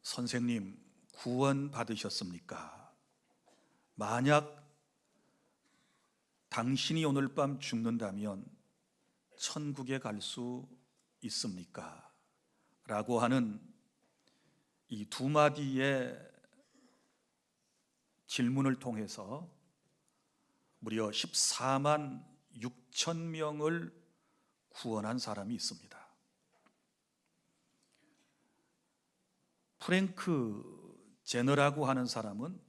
선생님, 구원 받으셨습니까? 만약 당신이 오늘 밤 죽는다면 천국에 갈 수 있습니까? 라고 하는 이 두 마디의 질문을 통해서 무려 14만 6천 명을 구원한 사람이 있습니다. 프랭크 제너라고 하는 사람은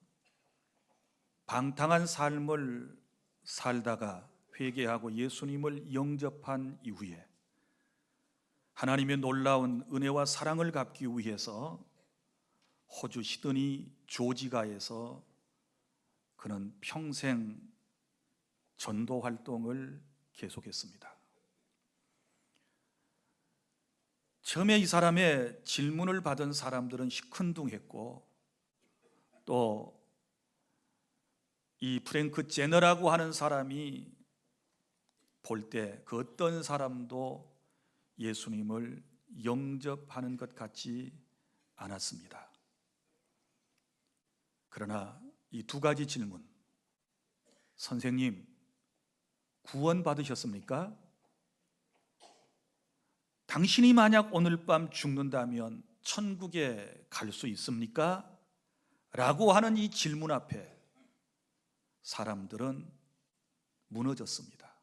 방탕한 삶을 살다가 회개하고 예수님을 영접한 이후에 하나님의 놀라운 은혜와 사랑을 갚기 위해서 호주 시드니 조지가에서 그는 평생 전도 활동을 계속했습니다. 처음에 이 사람의 질문을 받은 사람들은 시큰둥했고, 또 이 프랭크 제너라고 하는 사람이 볼 때 그 어떤 사람도 예수님을 영접하는 것 같지 않았습니다. 그러나 이 두 가지 질문, 선생님, 구원 받으셨습니까? 당신이 만약 오늘 밤 죽는다면 천국에 갈 수 있습니까? 라고 하는 이 질문 앞에 사람들은 무너졌습니다.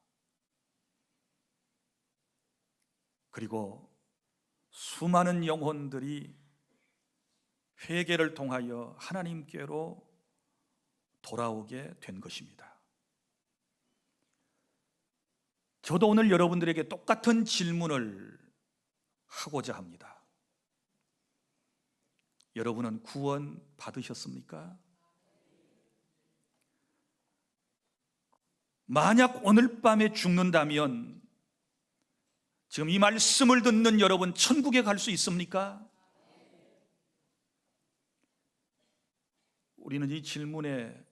그리고 수많은 영혼들이 회개를 통하여 하나님께로 돌아오게 된 것입니다. 저도 오늘 여러분들에게 똑같은 질문을 하고자 합니다. 여러분은 구원 받으셨습니까? 만약 오늘 밤에 죽는다면 지금 이 말씀을 듣는 여러분 천국에 갈 수 있습니까? 우리는 이 질문에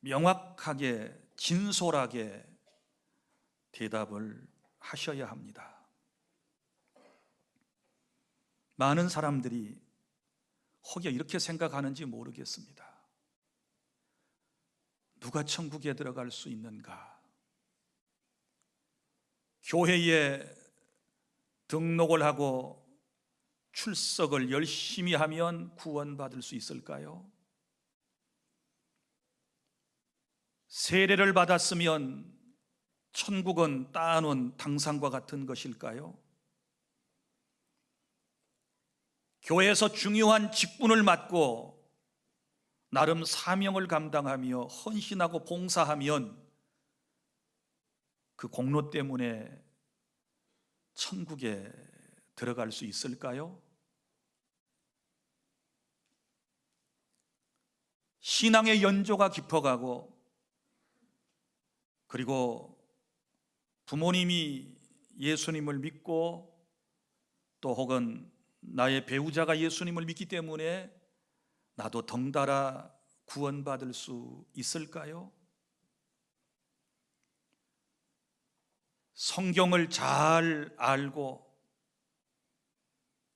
명확하게 진솔하게 대답을 하셔야 합니다. 많은 사람들이 혹여 이렇게 생각하는지 모르겠습니다. 누가 천국에 들어갈 수 있는가? 교회에 등록을 하고 출석을 열심히 하면 구원받을 수 있을까요? 세례를 받았으면 천국은 따놓은 당상과 같은 것일까요? 교회에서 중요한 직분을 맡고 나름 사명을 감당하며 헌신하고 봉사하면 그 공로 때문에 천국에 들어갈 수 있을까요? 신앙의 연조가 깊어가고, 그리고 부모님이 예수님을 믿고 또 혹은 나의 배우자가 예수님을 믿기 때문에 나도 덩달아 구원받을 수 있을까요? 성경을 잘 알고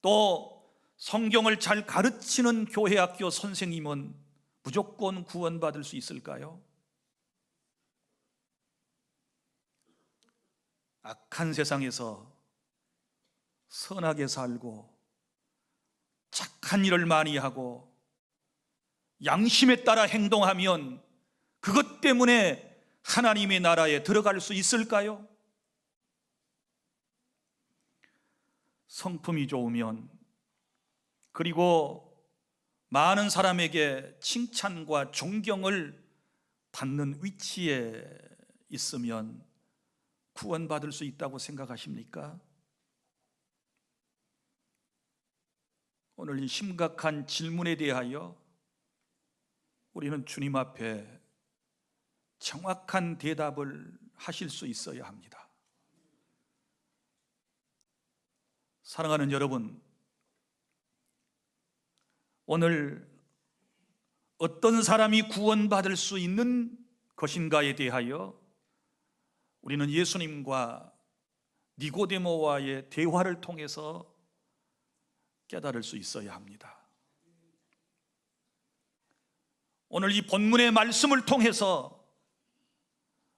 또 성경을 잘 가르치는 교회 학교 선생님은 무조건 구원받을 수 있을까요? 악한 세상에서 선하게 살고 착한 일을 많이 하고 양심에 따라 행동하면 그것 때문에 하나님의 나라에 들어갈 수 있을까요? 성품이 좋으면, 그리고 많은 사람에게 칭찬과 존경을 받는 위치에 있으면 구원받을 수 있다고 생각하십니까? 오늘 이 심각한 질문에 대하여 우리는 주님 앞에 정확한 대답을 하실 수 있어야 합니다. 사랑하는 여러분, 오늘 어떤 사람이 구원받을 수 있는 것인가에 대하여 우리는 예수님과 니고데모와의 대화를 통해서 깨달을 수 있어야 합니다. 오늘 이 본문의 말씀을 통해서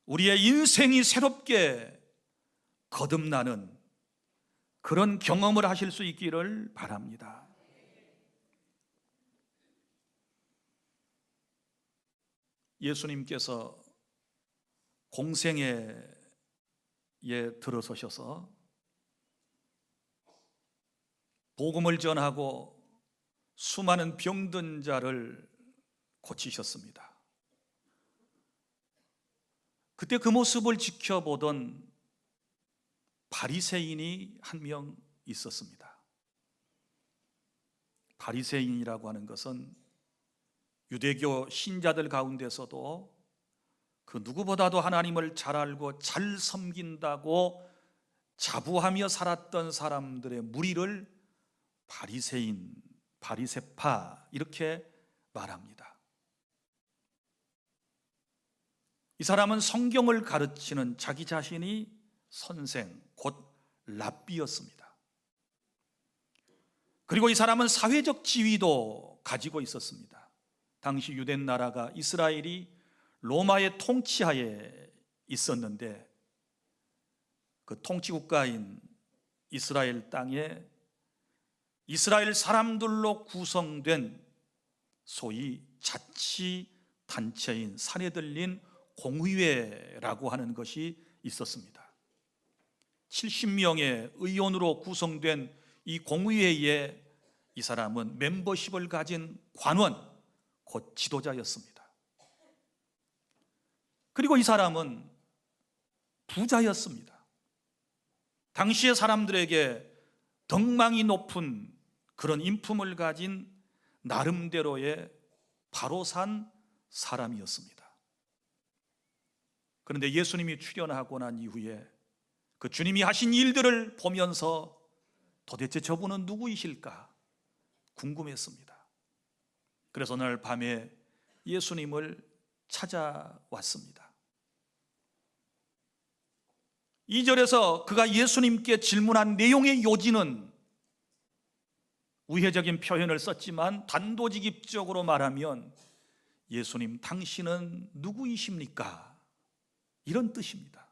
우리의 인생이 새롭게 거듭나는 그런 경험을 하실 수 있기를 바랍니다. 예수님께서 공생애에 들어서셔서 복음을 전하고 수많은 병든 자를 고치셨습니다. 그때 그 모습을 지켜보던 바리새인이 한 명 있었습니다. 바리새인이라고 하는 것은 유대교 신자들 가운데서도 그 누구보다도 하나님을 잘 알고 잘 섬긴다고 자부하며 살았던 사람들의 무리를 바리새인, 바리새파 이렇게 말합니다. 이 사람은 성경을 가르치는 자기 자신이 선생, 곧 랍비였습니다. 그리고 이 사람은 사회적 지위도 가지고 있었습니다. 당시 유대 나라가 이스라엘이 로마의 통치하에 있었는데 그 통치국가인 이스라엘 땅에 이스라엘 사람들로 구성된 소위 자치단체인 산헤들린 공의회라고 하는 것이 있었습니다. 70명의 의원으로 구성된 이 공의회에 이 사람은 멤버십을 가진 관원, 곧 지도자였습니다. 그리고 이 사람은 부자였습니다. 당시의 사람들에게 덕망이 높은 그런 인품을 가진 나름대로의 바로 산 사람이었습니다. 그런데 예수님이 출현하고 난 이후에 그 주님이 하신 일들을 보면서 도대체 저분은 누구이실까 궁금했습니다. 그래서 오늘 밤에 예수님을 찾아왔습니다. 2절에서 그가 예수님께 질문한 내용의 요지는 우회적인 표현을 썼지만 단도직입적으로 말하면 예수님 당신은 누구이십니까? 이런 뜻입니다.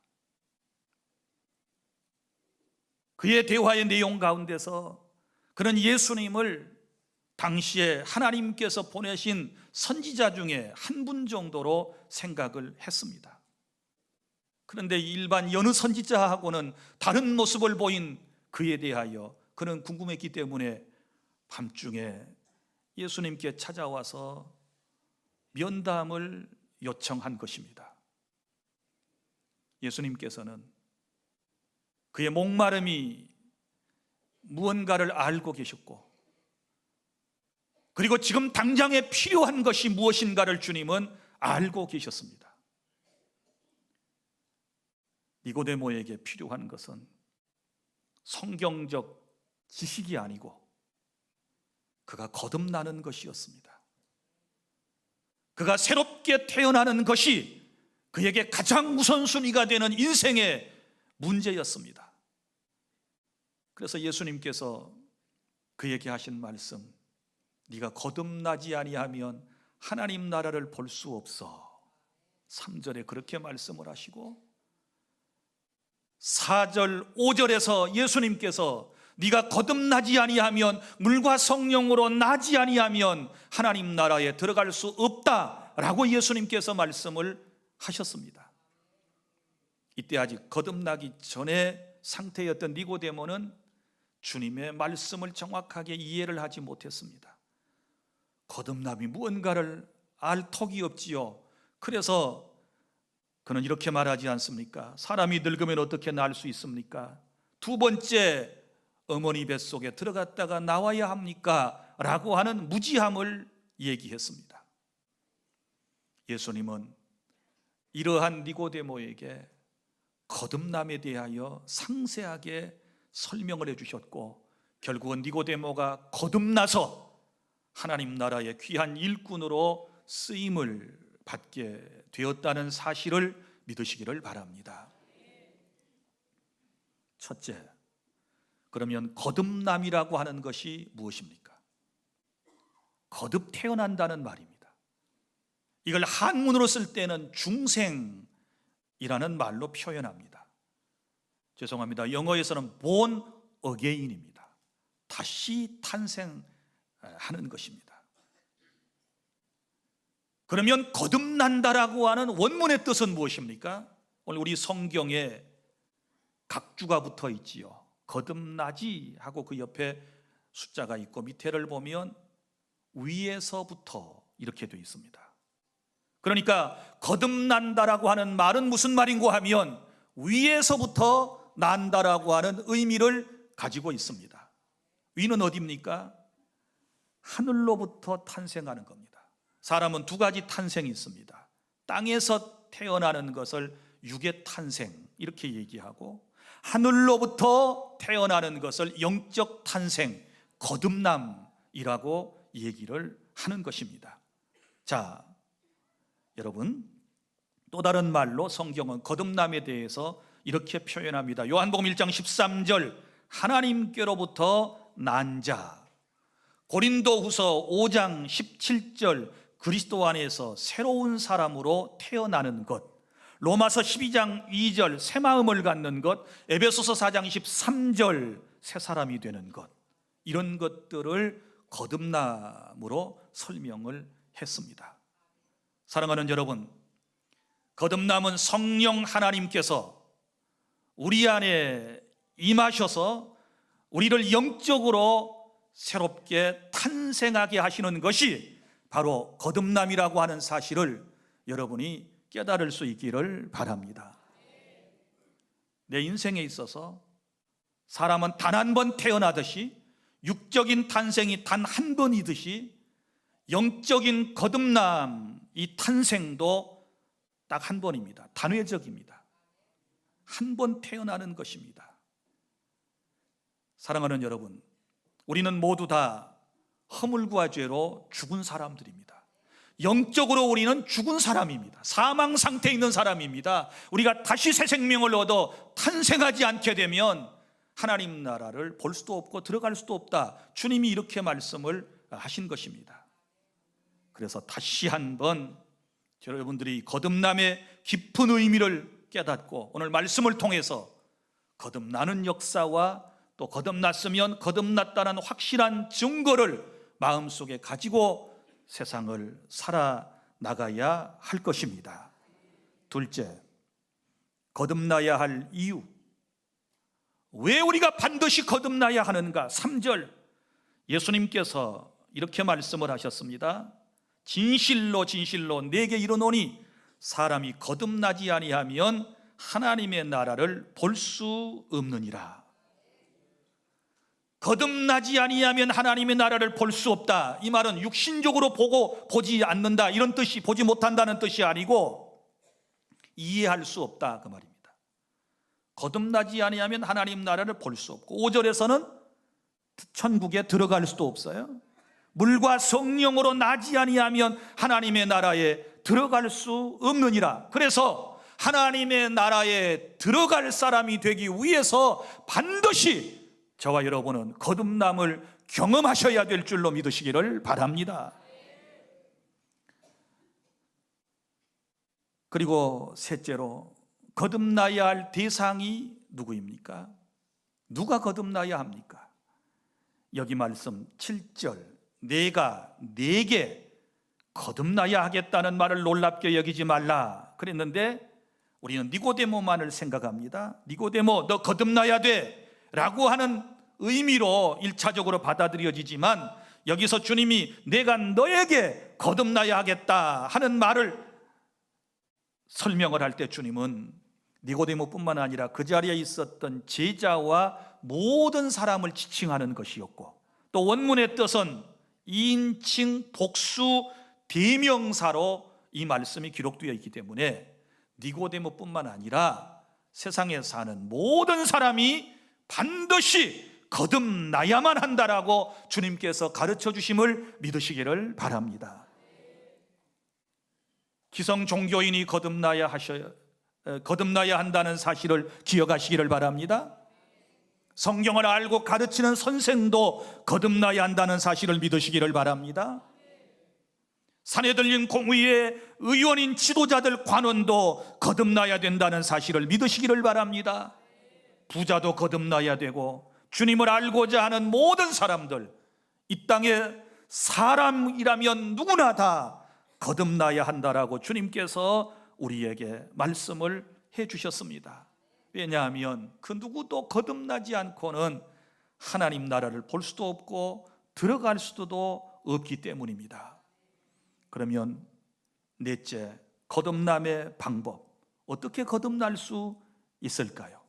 그의 대화의 내용 가운데서 그는 예수님을 당시에 하나님께서 보내신 선지자 중에 한 분 정도로 생각을 했습니다. 그런데 일반 여느 선지자하고는 다른 모습을 보인 그에 대하여 그는 궁금했기 때문에 밤중에 예수님께 찾아와서 면담을 요청한 것입니다. 예수님께서는 그의 목마름이 무언가를 알고 계셨고, 그리고 지금 당장에 필요한 것이 무엇인가를 주님은 알고 계셨습니다. 니고데모에게 필요한 것은 성경적 지식이 아니고 그가 거듭나는 것이었습니다. 그가 새롭게 태어나는 것이 그에게 가장 우선순위가 되는 인생의 문제였습니다. 그래서 예수님께서 그에게 하신 말씀, 네가 거듭나지 아니하면 하나님 나라를 볼 수 없어. 3절에 그렇게 말씀을 하시고 4절, 5절에서 예수님께서 네가 거듭나지 아니하면, 물과 성령으로 나지 아니하면 하나님 나라에 들어갈 수 없다라고 예수님께서 말씀을 하셨습니다. 이때 아직 거듭나기 전의 상태였던 니고데모는 주님의 말씀을 정확하게 이해를 하지 못했습니다. 거듭남이 무언가를 알 턱이 없지요. 그래서 그는 이렇게 말하지 않습니까? 사람이 늙으면 어떻게 날 수 있습니까? 두 번째 어머니 뱃속에 들어갔다가 나와야 합니까? 라고 하는 무지함을 얘기했습니다. 예수님은 이러한 니고데모에게 거듭남에 대하여 상세하게 설명을 해주셨고, 결국은 니고데모가 거듭나서 하나님 나라의 귀한 일꾼으로 쓰임을 받게 되었다는 사실을 믿으시기를 바랍니다. 첫째, 그러면 거듭남이라고 하는 것이 무엇입니까? 거듭 태어난다는 말입니다. 이걸 한문으로 쓸 때는 중생이라는 말로 표현합니다. 죄송합니다. 영어에서는 born again입니다. 다시 탄생하는 것입니다. 그러면 거듭난다라고 하는 원문의 뜻은 무엇입니까? 오늘 우리 성경에 각주가 붙어 있지요. 거듭나지 하고 그 옆에 숫자가 있고 밑에를 보면 위에서부터 이렇게 되어 있습니다. 그러니까 거듭난다라고 하는 말은 무슨 말인고 하면 위에서부터 난다라고 하는 의미를 가지고 있습니다. 위는 어디입니까? 하늘로부터 탄생하는 겁니다. 사람은 두 가지 탄생이 있습니다. 땅에서 태어나는 것을 육의 탄생 이렇게 얘기하고, 하늘로부터 태어나는 것을 영적 탄생, 거듭남이라고 얘기를 하는 것입니다. 자, 여러분, 또 다른 말로 성경은 거듭남에 대해서 이렇게 표현합니다. 요한복음 1장 13절 하나님께로부터 난 자, 고린도후서 5장 17절 그리스도 안에서 새로운 사람으로 태어나는 것, 로마서 12장 2절 새 마음을 갖는 것, 에베소서 4장 23절 새 사람이 되는 것, 이런 것들을 거듭남으로 설명을 했습니다. 사랑하는 여러분, 거듭남은 성령 하나님께서 우리 안에 임하셔서 우리를 영적으로 새롭게 탄생하게 하시는 것이 바로 거듭남이라고 하는 사실을 여러분이 깨달을 수 있기를 바랍니다. 내 인생에 있어서 사람은 단 한 번 태어나듯이, 육적인 탄생이 단 한 번이듯이 영적인 거듭남, 이 탄생도 딱 한 번입니다. 단회적입니다. 한 번 태어나는 것입니다. 사랑하는 여러분, 우리는 모두 다 허물과 죄로 죽은 사람들입니다. 영적으로 우리는 죽은 사람입니다. 사망 상태에 있는 사람입니다. 우리가 다시 새 생명을 얻어 탄생하지 않게 되면 하나님 나라를 볼 수도 없고 들어갈 수도 없다. 주님이 이렇게 말씀을 하신 것입니다. 그래서 다시 한번 여러분들이 거듭남의 깊은 의미를 깨닫고 오늘 말씀을 통해서 거듭나는 역사와 또 거듭났으면 거듭났다는 확실한 증거를 마음속에 가지고 세상을 살아나가야 할 것입니다. 둘째, 거듭나야 할 이유. 왜 우리가 반드시 거듭나야 하는가? 3절 예수님께서 이렇게 말씀을 하셨습니다. 진실로 진실로 내게 이르노니 사람이 거듭나지 아니하면 하나님의 나라를 볼 수 없느니라. 거듭나지 아니하면 하나님의 나라를 볼 수 없다. 이 말은 육신적으로 보지 않는다 이런 뜻이, 보지 못한다는 뜻이 아니고 이해할 수 없다 그 말입니다. 거듭나지 아니하면 하나님 나라를 볼 수 없고, 5절에서는 천국에 들어갈 수도 없어요. 물과 성령으로 나지 아니하면 하나님의 나라에 들어갈 수 없느니라. 그래서 하나님의 나라에 들어갈 사람이 되기 위해서 반드시 저와 여러분은 거듭남을 경험하셔야 될 줄로 믿으시기를 바랍니다. 그리고 셋째로, 거듭나야 할 대상이 누구입니까? 누가 거듭나야 합니까? 여기 말씀 7절 내가 네게 거듭나야 하겠다는 말을 놀랍게 여기지 말라 그랬는데, 우리는 니고데모만을 생각합니다. 니고데모 너 거듭나야 돼 라고 하는 의미로 1차적으로 받아들여지지만, 여기서 주님이 내가 너에게 거듭나야 하겠다 하는 말을 설명을 할 때 주님은 니고데모뿐만 아니라 그 자리에 있었던 제자와 모든 사람을 지칭하는 것이었고, 또 원문의 뜻은 인칭 복수 대명사로 이 말씀이 기록되어 있기 때문에 니고데모뿐만 아니라 세상에 사는 모든 사람이 반드시 거듭나야만 한다라고 주님께서 가르쳐 주심을 믿으시기를 바랍니다. 기성 종교인이 거듭나야 한다는 사실을 기억하시기를 바랍니다. 성경을 알고 가르치는 선생도 거듭나야 한다는 사실을 믿으시기를 바랍니다. 산에 들린 공의회 의원인 지도자들 관원도 거듭나야 된다는 사실을 믿으시기를 바랍니다. 부자도 거듭나야 되고 주님을 알고자 하는 모든 사람들, 이 땅에 사람이라면 누구나 다 거듭나야 한다라고 주님께서 우리에게 말씀을 해 주셨습니다. 왜냐하면 그 누구도 거듭나지 않고는 하나님 나라를 볼 수도 없고 들어갈 수도 없기 때문입니다. 그러면 넷째, 거듭남의 방법, 어떻게 거듭날 수 있을까요?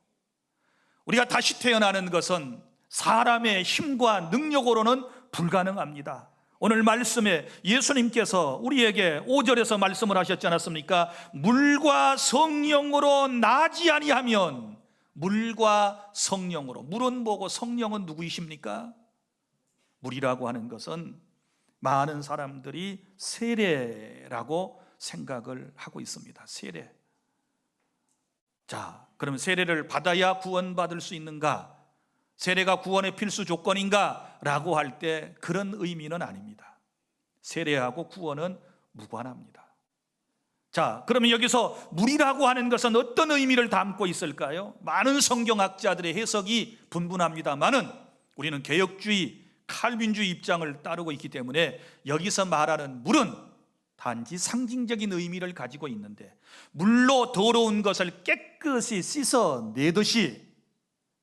우리가 다시 태어나는 것은 사람의 힘과 능력으로는 불가능합니다. 오늘 말씀에 예수님께서 우리에게 5절에서 말씀을 하셨지 않았습니까? 물과 성령으로 나지 아니하면, 물과 성령으로, 물은 뭐고 성령은 누구이십니까? 물이라고 하는 것은 많은 사람들이 세례라고 생각을 하고 있습니다. 세례. 자, 그러면 세례를 받아야 구원받을 수 있는가? 세례가 구원의 필수 조건인가? 라고 할 때 그런 의미는 아닙니다. 세례하고 구원은 무관합니다. 자, 그러면 여기서 물이라고 하는 것은 어떤 의미를 담고 있을까요? 많은 성경학자들의 해석이 분분합니다만은 우리는 개혁주의, 칼빈주의 입장을 따르고 있기 때문에 여기서 말하는 물은 단지 상징적인 의미를 가지고 있는데, 물로 더러운 것을 깨끗이 씻어내듯이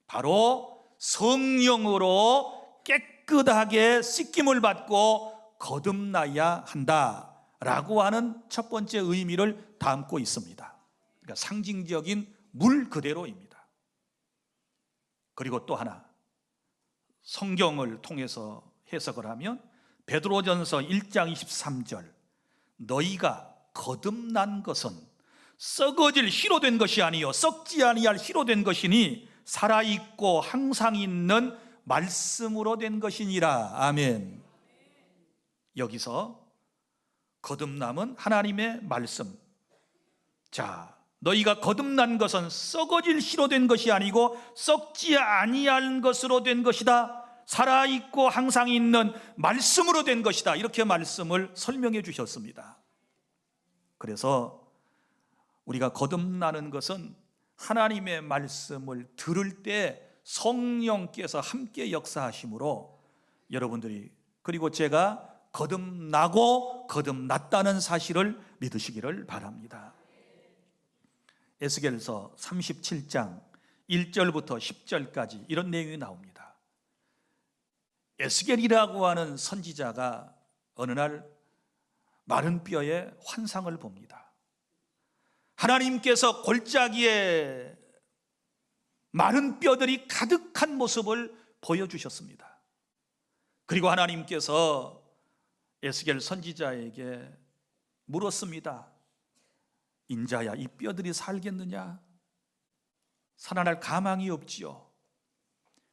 바로 성령으로 깨끗하게 씻김을 받고 거듭나야 한다라고 하는 첫 번째 의미를 담고 있습니다. 그러니까 상징적인 물 그대로입니다. 그리고 또 하나, 성경을 통해서 해석을 하면 베드로전서 1장 23절, 너희가 거듭난 것은 썩어질 희로 된 것이 아니요 썩지 아니할 희로 된 것이니 살아있고 항상 있는 말씀으로 된 것이니라. 아멘. 여기서 거듭남은 하나님의 말씀. 자, 너희가 거듭난 것은 썩어질 희로 된 것이 아니고 썩지 아니할 것으로 된 것이다. 살아있고 항상 있는 말씀으로 된 것이다. 이렇게 말씀을 설명해 주셨습니다. 그래서 우리가 거듭나는 것은 하나님의 말씀을 들을 때 성령께서 함께 역사하심으로 여러분들이, 그리고 제가 거듭나고 거듭났다는 사실을 믿으시기를 바랍니다. 에스겔서 37장 1절부터 10절까지 이런 내용이 나옵니다. 에스겔이라고 하는 선지자가 어느 날 마른 뼈에 환상을 봅니다. 하나님께서 골짜기에 마른 뼈들이 가득한 모습을 보여주셨습니다. 그리고 하나님께서 에스겔 선지자에게 물었습니다. 인자야, 이 뼈들이 살겠느냐? 살아날 가망이 없지요.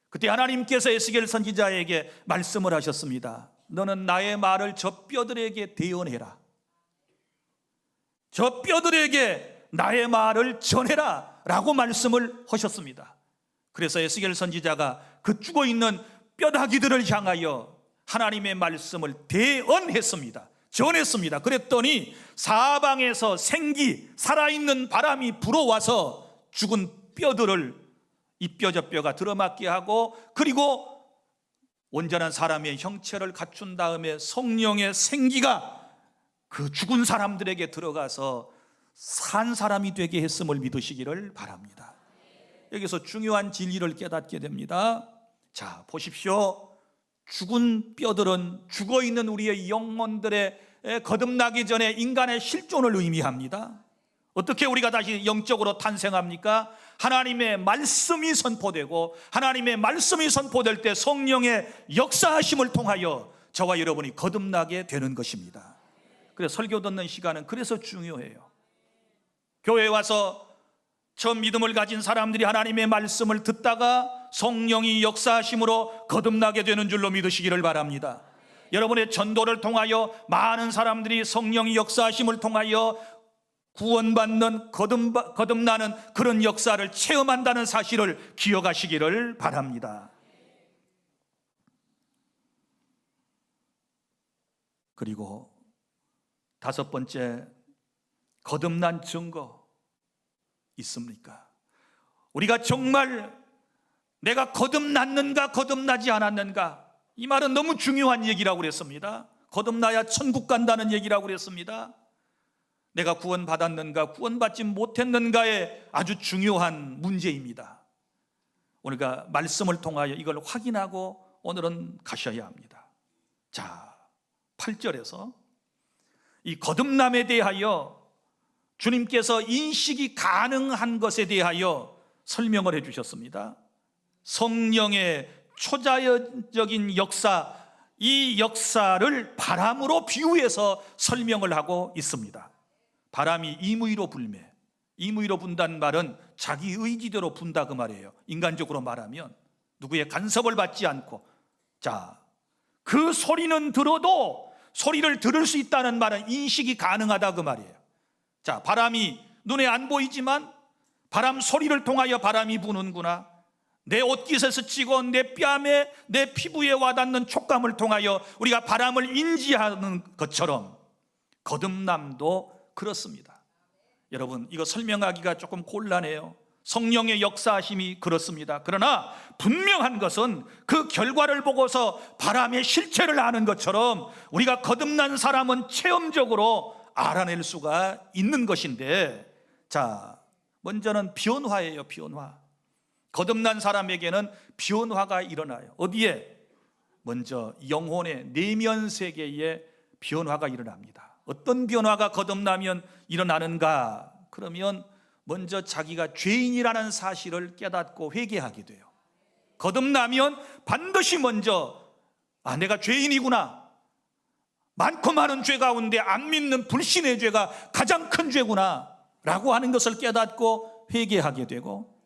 그때 하나님께서 에스겔 선지자에게 말씀을 하셨습니다. 너는 나의 말을 저 뼈들에게 대언해라. 저 뼈들에게 나의 말을 전해라 라고 말씀을 하셨습니다. 그래서 에스겔 선지자가 그 죽어있는 뼈다귀들을 향하여 하나님의 말씀을 대언했습니다. 전했습니다. 그랬더니 사방에서 생기, 살아있는 바람이 불어와서 죽은 뼈들을 이 뼈 저 뼈가 들어맞게 하고, 그리고 온전한 사람의 형체를 갖춘 다음에 성령의 생기가 그 죽은 사람들에게 들어가서 산 사람이 되게 했음을 믿으시기를 바랍니다. 여기서 중요한 진리를 깨닫게 됩니다. 자, 보십시오. 죽은 뼈들은 죽어있는 우리의 영혼들의 거듭나기 전에 인간의 실존을 의미합니다. 어떻게 우리가 다시 영적으로 탄생합니까? 하나님의 말씀이 선포되고, 하나님의 말씀이 선포될 때 성령의 역사하심을 통하여 저와 여러분이 거듭나게 되는 것입니다. 그래서 설교 듣는 시간은 그래서 중요해요. 교회에 와서 처음 믿음을 가진 사람들이 하나님의 말씀을 듣다가 성령이 역사하심으로 거듭나게 되는 줄로 믿으시기를 바랍니다. 여러분의 전도를 통하여 많은 사람들이 성령이 역사하심을 통하여 구원받는 거듭나는 그런 역사를 체험한다는 사실을 기억하시기를 바랍니다. 그리고 다섯 번째, 거듭난 증거 있습니까? 우리가 정말 내가 거듭났는가 거듭나지 않았는가, 이 말은 너무 중요한 얘기라고 그랬습니다. 거듭나야 천국 간다는 얘기라고 그랬습니다. 내가 구원받았는가 구원받지 못했는가의 아주 중요한 문제입니다. 우리가 말씀을 통하여 이걸 확인하고 오늘은 가셔야 합니다. 자, 8절에서 이 거듭남에 대하여 주님께서 인식이 가능한 것에 대하여 설명을 해 주셨습니다. 성령의 초자연적인 역사, 이 역사를 바람으로 비유해서 설명을 하고 있습니다. 바람이 임의로 불매, 임의로 분다는 말은 자기 의지대로 분다 그 말이에요. 인간적으로 말하면 누구의 간섭을 받지 않고. 자, 그 소리는 들어도 소리를 들을 수 있다는 말은 인식이 가능하다 그 말이에요. 자, 바람이 눈에 안 보이지만 바람 소리를 통하여 바람이 부는구나, 내 옷깃에 스치고 내 뺨에 내 피부에 와닿는 촉감을 통하여 우리가 바람을 인지하는 것처럼 거듭남도 그렇습니다. 여러분, 이거 설명하기가 조금 곤란해요. 성령의 역사하심이 그렇습니다. 그러나 분명한 것은 그 결과를 보고서 바람의 실체를 아는 것처럼 우리가 거듭난 사람은 체험적으로 알아낼 수가 있는 것인데, 자, 먼저는 변화예요. 변화. 거듭난 사람에게는 변화가 일어나요. 어디에? 먼저 영혼의 내면 세계에 변화가 일어납니다. 어떤 변화가 거듭나면 일어나는가? 그러면 먼저 자기가 죄인이라는 사실을 깨닫고 회개하게 돼요. 거듭나면 반드시 먼저 내가 죄인이구나, 많고 많은 죄 가운데 안 믿는 불신의 죄가 가장 큰 죄구나 라고 하는 것을 깨닫고 회개하게 되고,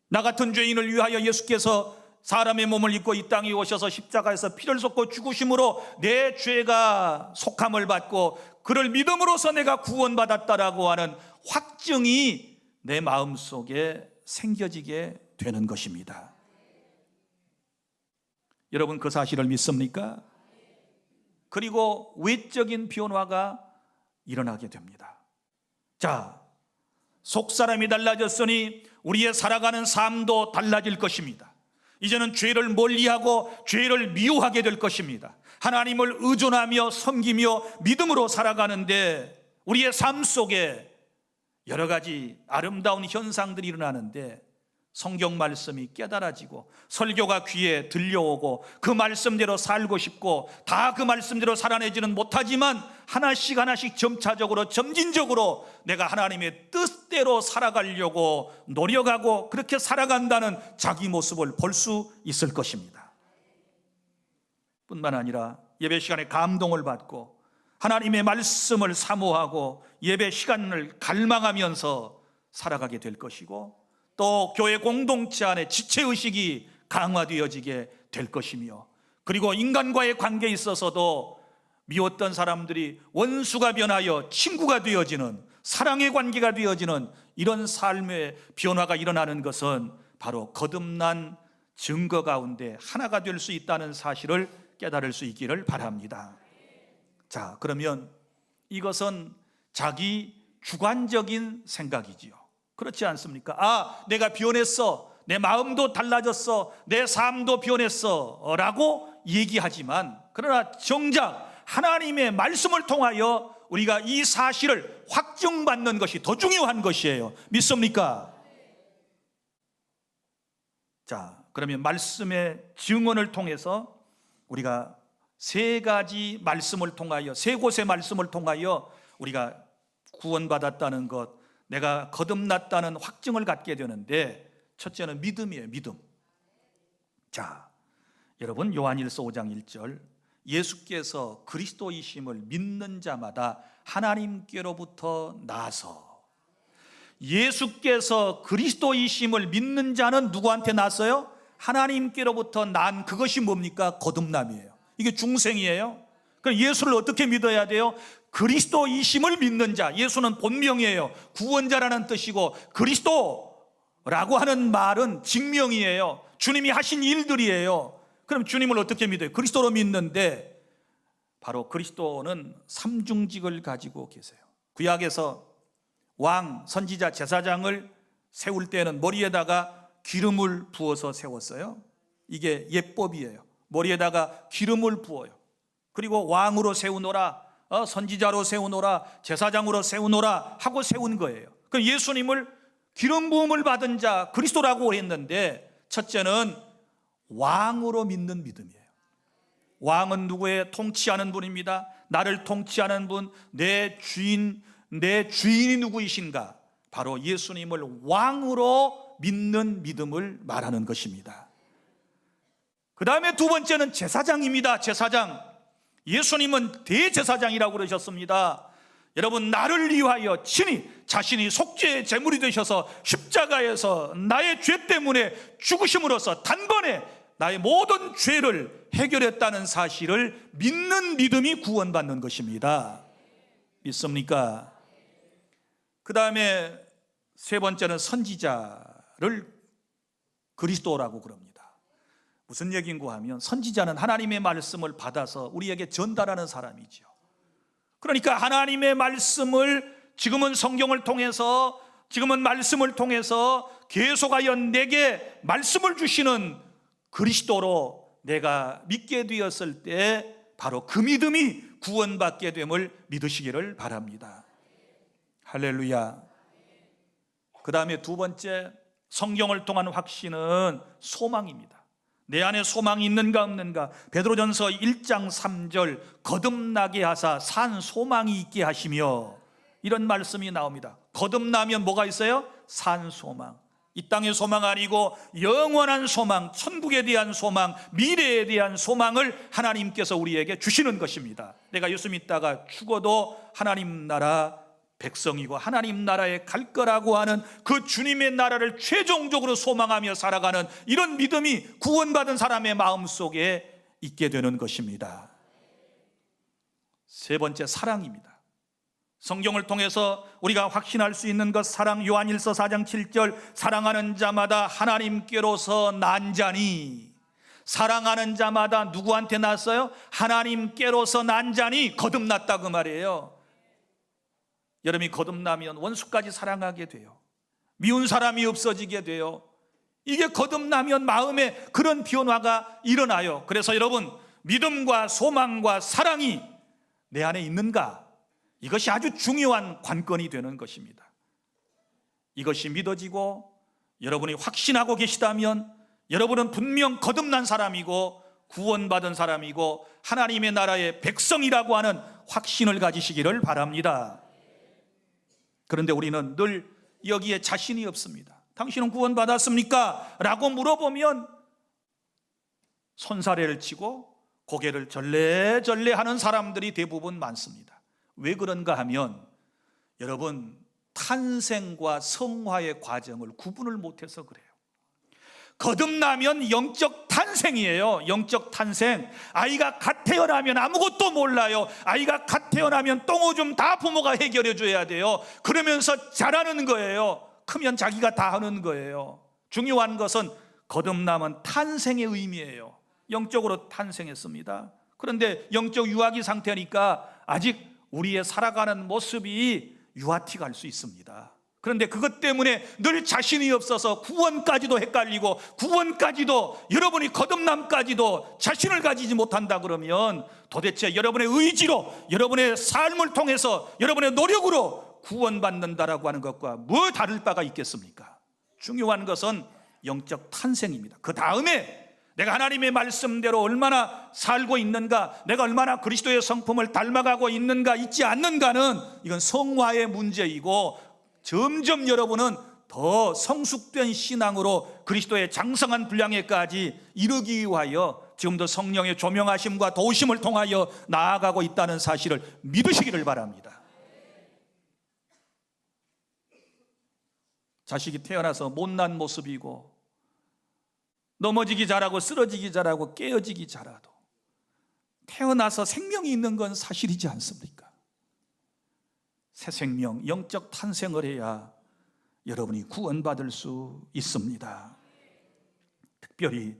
나 같은 죄인을 위하여 예수께서 사람의 몸을 입고 이 땅에 오셔서 십자가에서 피를 쏟고 죽으심으로 내 죄가 속함을 받고 그를 믿음으로써 내가 구원받았다라고 하는 확증이 내 마음속에 생겨지게 되는 것입니다. 여러분, 그 사실을 믿습니까? 그리고 외적인 변화가 일어나게 됩니다. 자, 속사람이 달라졌으니 우리의 살아가는 삶도 달라질 것입니다. 이제는 죄를 멀리하고 죄를 미워하게 될 것입니다. 하나님을 의존하며 섬기며 믿음으로 살아가는데 우리의 삶 속에 여러 가지 아름다운 현상들이 일어나는데, 성경 말씀이 깨달아지고 설교가 귀에 들려오고 그 말씀대로 살고 싶고 다 그 말씀대로 살아내지는 못하지만 하나씩 하나씩 점차적으로 점진적으로 내가 하나님의 뜻대로 살아가려고 노력하고 그렇게 살아간다는 자기 모습을 볼 수 있을 것입니다. 뿐만 아니라 예배 시간에 감동을 받고 하나님의 말씀을 사모하고 예배 시간을 갈망하면서 살아가게 될 것이고, 또 교회 공동체 안에 지체의식이 강화되어지게 될 것이며, 그리고 인간과의 관계에 있어서도 미웠던 사람들이 원수가 변하여 친구가 되어지는, 사랑의 관계가 되어지는 이런 삶의 변화가 일어나는 것은 바로 거듭난 증거 가운데 하나가 될 수 있다는 사실을 깨달을 수 있기를 바랍니다. 자, 그러면 이것은 자기 주관적인 생각이지요. 그렇지 않습니까? 내가 변했어, 내 마음도 달라졌어, 내 삶도 변했어 라고 얘기하지만, 그러나 정작 하나님의 말씀을 통하여 우리가 이 사실을 확증받는 것이 더 중요한 것이에요. 믿습니까? 자, 그러면 말씀의 증언을 통해서 우리가 세 가지 말씀을 통하여, 세 곳의 말씀을 통하여 우리가 구원받았다는 것, 내가 거듭났다는 확증을 갖게 되는데, 첫째는 믿음이에요. 믿음. 자, 여러분, 요한일서 5장 1절, 예수께서 그리스도이심을 믿는 자마다 하나님께로부터 나서, 예수께서 그리스도이심을 믿는 자는 누구한테 났어요? 하나님께로부터 난 그것이 뭡니까? 거듭남이에요. 이게 중생이에요. 그럼 예수를 어떻게 믿어야 돼요? 그리스도이심을 믿는 자, 예수는 본명이에요. 구원자라는 뜻이고 그리스도라고 하는 말은 직명이에요. 주님이 하신 일들이에요. 그럼 주님을 어떻게 믿어요? 그리스도로 믿는데 바로 그리스도는 삼중직을 가지고 계세요. 구약에서 왕, 선지자, 제사장을 세울 때는 머리에다가 기름을 부어서 세웠어요. 이게 예법이에요. 머리에다가 기름을 부어요. 그리고 왕으로 세우노라, 선지자로 세우노라, 제사장으로 세우노라 하고 세운 거예요. 그럼 예수님을 기름 부음을 받은 자 그리스도라고 했는데, 첫째는 왕으로 믿는 믿음이에요. 왕은 누구의 통치하는 분입니다. 나를 통치하는 분, 내 주인이 누구이신가? 바로 예수님을 왕으로 믿는 믿음을 말하는 것입니다. 그 다음에 두 번째는 제사장입니다. 제사장. 예수님은 대제사장이라고 그러셨습니다. 여러분, 나를 위하여 친히 자신이 속죄의 제물이 되셔서 십자가에서 나의 죄 때문에 죽으심으로써 단번에 나의 모든 죄를 해결했다는 사실을 믿는 믿음이 구원받는 것입니다. 믿습니까? 그 다음에 세 번째는 선지자를 그리스도라고 그럽니다. 무슨 얘기인가 하면, 선지자는 하나님의 말씀을 받아서 우리에게 전달하는 사람이죠. 그러니까 하나님의 말씀을 지금은 성경을 통해서, 지금은 말씀을 통해서 계속하여 내게 말씀을 주시는 그리스도로 내가 믿게 되었을 때 바로 그 믿음이 구원받게 됨을 믿으시기를 바랍니다. 할렐루야. 그 다음에 두 번째, 성경을 통한 확신은 소망입니다. 내 안에 소망이 있는가 없는가? 베드로전서 1장 3절, 거듭나게 하사 산 소망이 있게 하시며, 이런 말씀이 나옵니다. 거듭나면 뭐가 있어요? 산 소망. 이 땅의 소망 아니고 영원한 소망, 천국에 대한 소망, 미래에 대한 소망을 하나님께서 우리에게 주시는 것입니다. 내가 예수 믿다가 죽어도 하나님 나라 백성이고 하나님 나라에 갈 거라고 하는 그 주님의 나라를 최종적으로 소망하며 살아가는 이런 믿음이 구원받은 사람의 마음속에 있게 되는 것입니다. 세 번째, 사랑입니다. 성경을 통해서 우리가 확신할 수 있는 것, 사랑. 요한일서 4장 7절, 사랑하는 자마다 하나님께로서 난 자니. 사랑하는 자마다 누구한테 났어요? 하나님께로서 난 자니 거듭났다, 그 말이에요. 여러분이 거듭나면 원수까지 사랑하게 돼요. 미운 사람이 없어지게 돼요. 이게 거듭나면 마음에 그런 변화가 일어나요. 그래서 여러분, 믿음과 소망과 사랑이 내 안에 있는가? 이것이 아주 중요한 관건이 되는 것입니다. 이것이 믿어지고 여러분이 확신하고 계시다면 여러분은 분명 거듭난 사람이고 구원받은 사람이고 하나님의 나라의 백성이라고 하는 확신을 가지시기를 바랍니다. 그런데 우리는 늘 여기에 자신이 없습니다. 당신은 구원받았습니까? 라고 물어보면 손사래를 치고 고개를 절레절레 하는 사람들이 대부분 많습니다. 왜 그런가 하면, 여러분, 탄생과 성화의 과정을 구분을 못해서 그래요. 거듭나면 영적 탄생이에요. 영적 탄생. 아이가 갓 태어나면 아무것도 몰라요. 아이가 갓 태어나면 똥오줌 다 부모가 해결해 줘야 돼요. 그러면서 자라는 거예요. 크면 자기가 다 하는 거예요. 중요한 것은 거듭남은 탄생의 의미예요. 영적으로 탄생했습니다. 그런데 영적 유아기 상태니까 아직 우리의 살아가는 모습이 유아티 갈 수 있습니다. 그런데 그것 때문에 늘 자신이 없어서 구원까지도 헷갈리고, 구원까지도, 여러분이 거듭남까지도 자신을 가지지 못한다 그러면 도대체 여러분의 의지로, 여러분의 삶을 통해서, 여러분의 노력으로 구원받는다라고 하는 것과 뭐 다를 바가 있겠습니까? 중요한 것은 영적 탄생입니다. 그 다음에 내가 하나님의 말씀대로 얼마나 살고 있는가, 내가 얼마나 그리스도의 성품을 닮아가고 있는가 있지 않는가는 이건 성화의 문제이고, 점점 여러분은 더 성숙된 신앙으로 그리스도의 장성한 분량에까지 이르기 위하여 지금도 성령의 조명하심과 도우심을 통하여 나아가고 있다는 사실을 믿으시기를 바랍니다. 자식이 태어나서 못난 모습이고, 넘어지기 잘하고 쓰러지기 잘하고 깨어지기 잘하도 태어나서 생명이 있는 건 사실이지 않습니까? 새 생명, 영적 탄생을 해야 여러분이 구원받을 수 있습니다. 특별히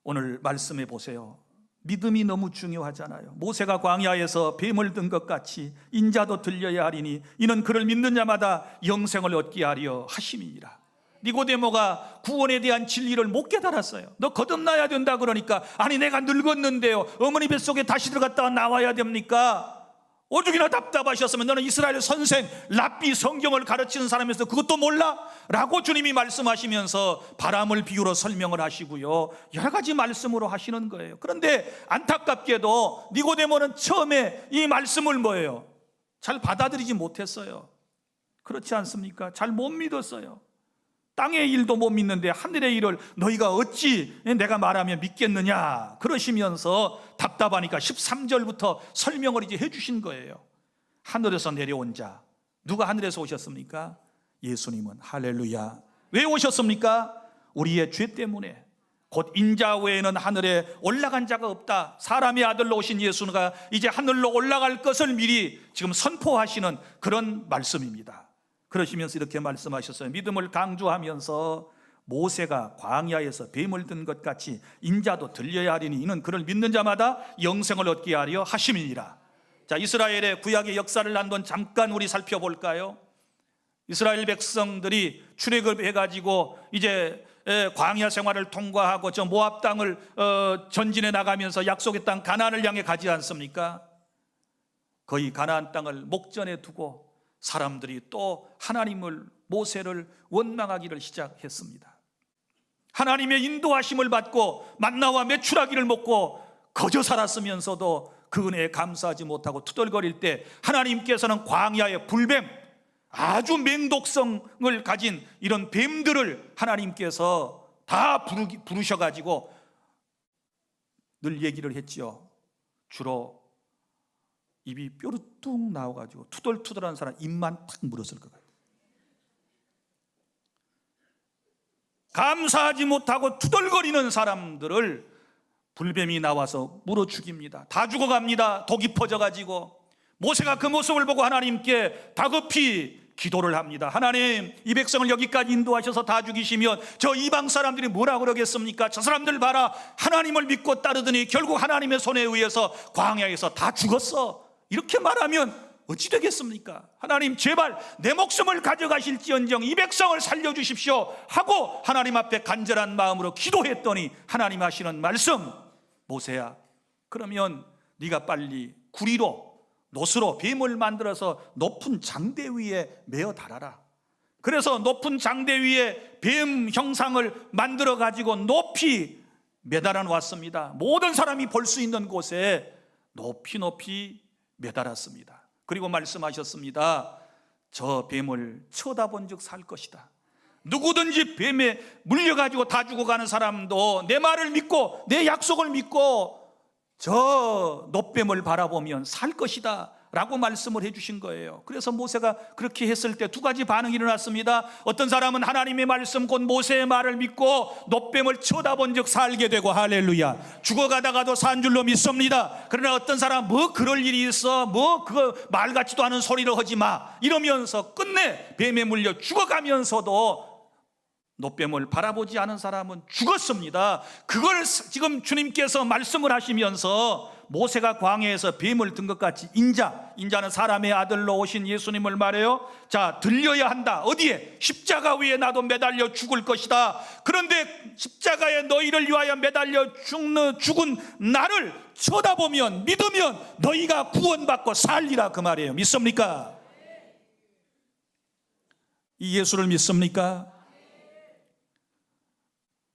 오늘 말씀해 보세요. 믿음이 너무 중요하잖아요. 모세가 광야에서 뱀을 든 것 같이 인자도 들려야 하리니 이는 그를 믿는 자마다 영생을 얻게 하려 하심이니라. 니고데모가 구원에 대한 진리를 못 깨달았어요. 너 거듭나야 된다 그러니까, 아니 내가 늙었는데요, 어머니 뱃속에 다시 들어갔다가 나와야 됩니까? 오죽이나 답답하셨으면 너는 이스라엘 선생 랍비 성경을 가르치는 사람에서 그것도 몰라? 라고 주님이 말씀하시면서 바람을 비유로 설명을 하시고요, 여러 가지 말씀으로 하시는 거예요. 그런데 안타깝게도 니고데모는 처음에 이 말씀을 뭐예요? 잘 받아들이지 못했어요. 그렇지 않습니까? 잘 못 믿었어요. 땅의 일도 못 믿는데 하늘의 일을 너희가 어찌 내가 말하면 믿겠느냐 그러시면서 답답하니까 13절부터 설명을 이제 해주신 거예요. 하늘에서 내려온 자, 누가 하늘에서 오셨습니까? 예수님은. 할렐루야. 왜 오셨습니까? 우리의 죄 때문에. 곧 인자 외에는 하늘에 올라간 자가 없다. 사람의 아들로 오신 예수가 이제 하늘로 올라갈 것을 미리 지금 선포하시는 그런 말씀입니다. 그러시면서 이렇게 말씀하셨어요. 믿음을 강조하면서 모세가 광야에서 뱀을 든 것 같이 인자도 들려야 하리니 이는 그를 믿는 자마다 영생을 얻게 하려 하심이니라. 자, 이스라엘의 구약의 역사를 한번 잠깐 우리 살펴볼까요? 이스라엘 백성들이 출애굽 해가지고 이제 광야 생활을 통과하고 저 모압 땅을 전진해 나가면서 약속의 땅 가나안을 향해 가지 않습니까? 거의 가나안 땅을 목전에 두고 사람들이 또 하나님을, 모세를 원망하기를 시작했습니다. 하나님의 인도하심을 받고 만나와 메추라기를 먹고 거저 살았으면서도 그 은혜에 감사하지 못하고 투덜거릴 때 하나님께서는 광야의 불뱀, 아주 맹독성을 가진 이런 뱀들을 하나님께서 다 부르셔가지고 늘 얘기를 했지요. 주로 입이 뾰루뚱 나와가지고 투덜투덜한 사람 입만 탁 물었을 것 같아요. 감사하지 못하고 투덜거리는 사람들을 불뱀이 나와서 물어 죽입니다. 다 죽어갑니다. 독이 퍼져가지고. 모세가 그 모습을 보고 하나님께 다급히 기도를 합니다. 하나님, 이 백성을 여기까지 인도하셔서 다 죽이시면 저 이방 사람들이 뭐라 그러겠습니까? 저 사람들 봐라, 하나님을 믿고 따르더니 결국 하나님의 손에 의해서 광야에서 다 죽었어. 이렇게 말하면 어찌 되겠습니까? 하나님, 제발 내 목숨을 가져가실지언정 이 백성을 살려주십시오 하고 하나님 앞에 간절한 마음으로 기도했더니 하나님 하시는 말씀, 모세야, 그러면 네가 빨리 구리로, 노스로 뱀을 만들어서 높은 장대 위에 메어 달아라. 그래서 높은 장대 위에 뱀 형상을 만들어 가지고 높이 매달아 놓았습니다. 모든 사람이 볼 수 있는 곳에 높이 높이 매달았습니다. 그리고 말씀하셨습니다. 저 뱀을 쳐다본 즉 살 것이다. 누구든지 뱀에 물려가지고 다 죽어가는 사람도 내 말을 믿고 내 약속을 믿고 저 놋뱀을 바라보면 살 것이다 라고 말씀을 해주신 거예요. 그래서 모세가 그렇게 했을 때 두 가지 반응이 일어났습니다. 어떤 사람은 하나님의 말씀 곧 모세의 말을 믿고 놋뱀을 쳐다본 즉 살게 되고, 할렐루야, 죽어가다가도 산 줄로 믿습니다. 그러나 어떤 사람은 뭐 그럴 일이 있어, 뭐 그거 말 같지도 않은 소리를 하지 마 이러면서 끝내 뱀에 물려 죽어가면서도 놋뱀을 바라보지 않은 사람은 죽었습니다. 그걸 지금 주님께서 말씀을 하시면서 모세가 광야에서 뱀을 든 것 같이 인자는 사람의 아들로 오신 예수님을 말해요. 자, 들려야 한다. 어디에? 십자가 위에 나도 매달려 죽을 것이다. 그런데 십자가에 너희를 위하여 매달려 죽은 나를 쳐다보면, 믿으면 너희가 구원받고 살리라, 그 말이에요. 믿습니까? 이 예수를 믿습니까?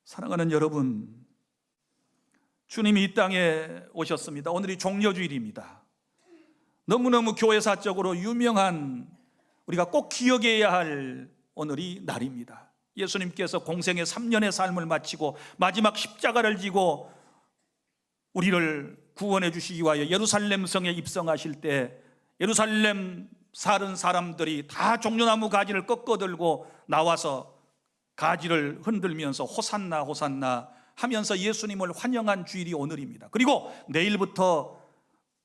사랑하는 여러분, 주님이 이 땅에 오셨습니다. 오늘이 종려주일입니다. 너무너무 교회사적으로 유명한, 우리가 꼭 기억해야 할 오늘이 날입니다. 예수님께서 공생의 3년의 삶을 마치고 마지막 십자가를 지고 우리를 구원해 주시기 위하여 예루살렘 성에 입성하실 때 예루살렘 사는 사람들이 다 종려나무 가지를 꺾어들고 나와서 가지를 흔들면서 호산나 호산나 하면서 예수님을 환영한 주일이 오늘입니다. 그리고 내일부터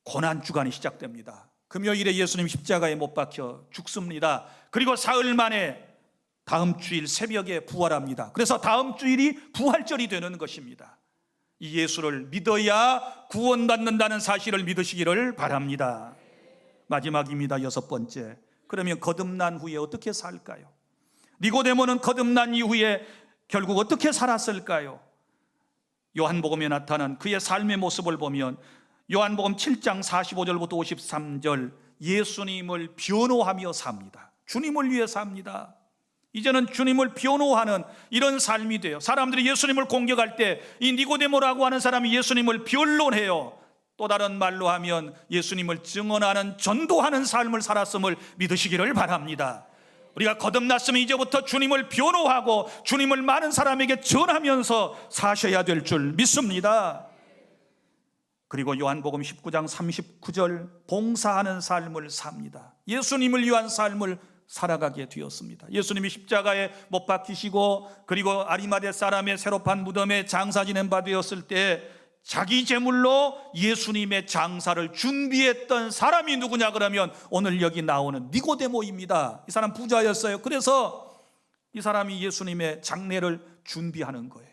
고난주간이 시작됩니다. 금요일에 예수님 십자가에 못 박혀 죽습니다. 그리고 사흘 만에 다음 주일 새벽에 부활합니다. 그래서 다음 주일이 부활절이 되는 것입니다. 이 예수를 믿어야 구원받는다는 사실을 믿으시기를 바랍니다. 마지막입니다. 6번째. 그러면 거듭난 후에 어떻게 살까요? 니고데모는 거듭난 이후에 결국 어떻게 살았을까요? 요한복음에 나타난 그의 삶의 모습을 보면 요한복음 7장 45절부터 53절, 예수님을 변호하며 삽니다. 주님을 위해 삽니다. 이제는 주님을 변호하는 이런 삶이 돼요. 사람들이 예수님을 공격할 때 이 니고데모라고 하는 사람이 예수님을 변론해요. 또 다른 말로 하면 예수님을 증언하는, 전도하는 삶을 살았음을 믿으시기를 바랍니다. 우리가 거듭났으면 이제부터 주님을 변호하고 주님을 많은 사람에게 전하면서 사셔야 될 줄 믿습니다. 그리고 요한복음 19장 39절, 봉사하는 삶을 삽니다. 예수님을 위한 삶을 살아가게 되었습니다. 예수님이 십자가에 못 박히시고 그리고 아리마대 사람의 새로 판 무덤에 장사 지낸 바 되었을 때 자기 재물로 예수님의 장사를 준비했던 사람이 누구냐 그러면 오늘 여기 나오는 니고데모입니다. 이 사람 부자였어요. 그래서 이 사람이 예수님의 장례를 준비하는 거예요.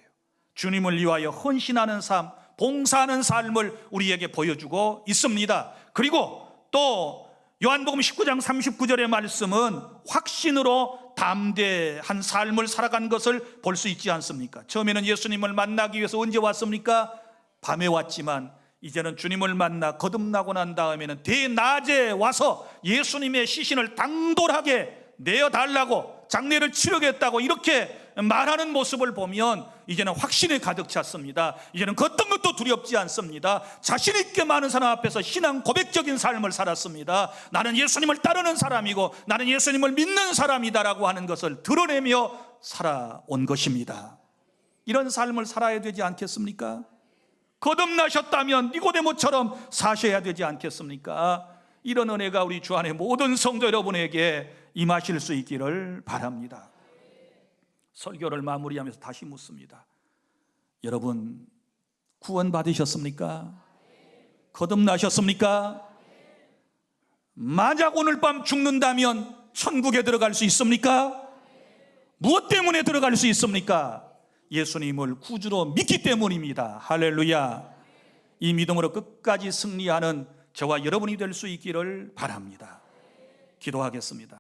주님을 위하여 헌신하는 삶, 봉사하는 삶을 우리에게 보여주고 있습니다. 그리고 또 요한복음 19장 39절의 말씀은 확신으로 담대한 삶을 살아간 것을 볼 수 있지 않습니까? 처음에는 예수님을 만나기 위해서 언제 왔습니까? 밤에 왔지만 이제는 주님을 만나 거듭나고 난 다음에는 대낮에 와서 예수님의 시신을 당돌하게 내어달라고, 장례를 치르겠다고 이렇게 말하는 모습을 보면 이제는 확신에 가득 찼습니다. 이제는 그 어떤 것도 두렵지 않습니다. 자신 있게 많은 사람 앞에서 신앙 고백적인 삶을 살았습니다. 나는 예수님을 따르는 사람이고 나는 예수님을 믿는 사람이다라고 하는 것을 드러내며 살아온 것입니다. 이런 삶을 살아야 되지 않겠습니까? 거듭나셨다면 니고데모처럼 사셔야 되지 않겠습니까? 이런 은혜가 우리 주 안에 모든 성도 여러분에게 임하실 수 있기를 바랍니다. 설교를 마무리하면서 다시 묻습니다. 여러분, 구원 받으셨습니까? 거듭나셨습니까? 만약 오늘 밤 죽는다면 천국에 들어갈 수 있습니까? 무엇 때문에 들어갈 수 있습니까? 예수님을 구주로 믿기 때문입니다. 할렐루야. 이 믿음으로 끝까지 승리하는 저와 여러분이 될 수 있기를 바랍니다. 기도하겠습니다.